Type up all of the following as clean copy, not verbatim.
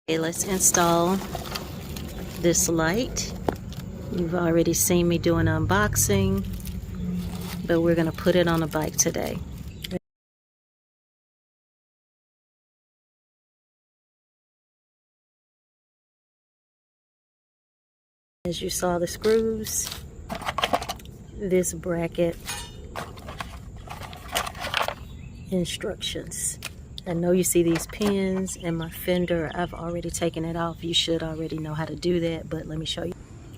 Okay, let's install this light. You've already seen me do an unboxing, but we're going to put it on a bike today. As you saw the screws, this bracket, instructions. I know you see these pins and my fender. I've already taken it off. You should already know how to do that, but let me show you.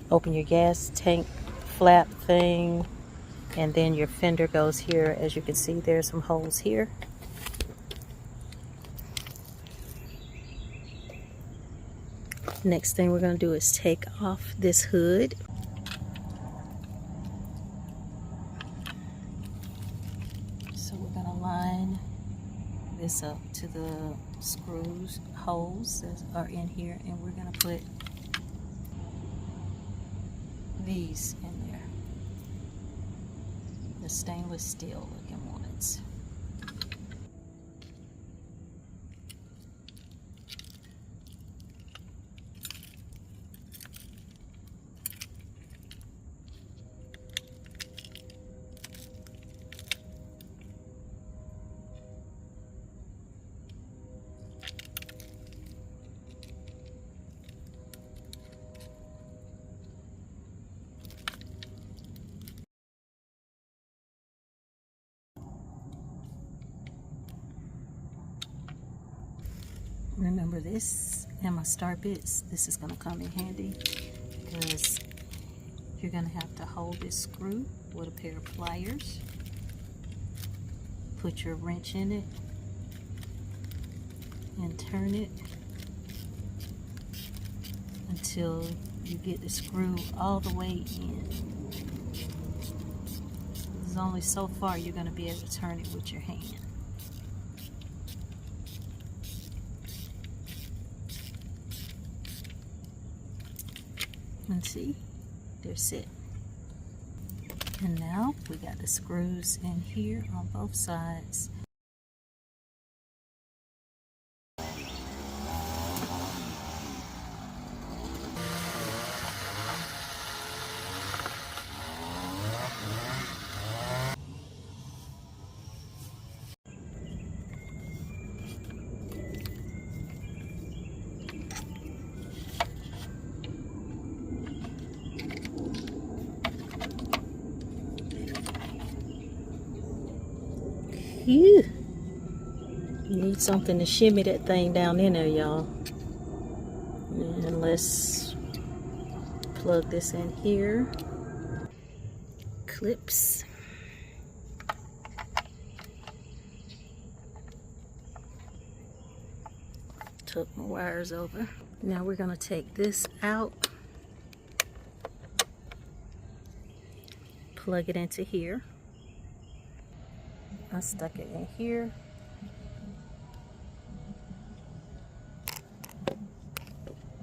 Open your gas tank flap thing, and then your fender goes here. As you can see, there's some holes here. Next thing we're going to do is take off this hood. So we're going to line this up to the screws holes that are in here, and we're going to put these in there, the stainless steel looking ones. Remember this and my star bits, this is going to come in handy because you're going to have to hold this screw with a pair of pliers, put your wrench in it and turn it until you get the screw all the way in. There's only so far you're going to be able to turn it with your hand. And see, they're set. And now we got the screws in here on both sides. Phew. You need something to shimmy that thing down in there, y'all. And let's plug this in here. Clips. Took my wires over. Now we're going to take this out. Plug it into here. I stuck it in here.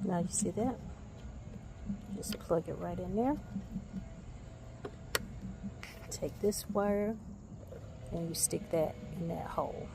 Now you see that? Just plug it right in there. Take this wire and you stick that in that hole.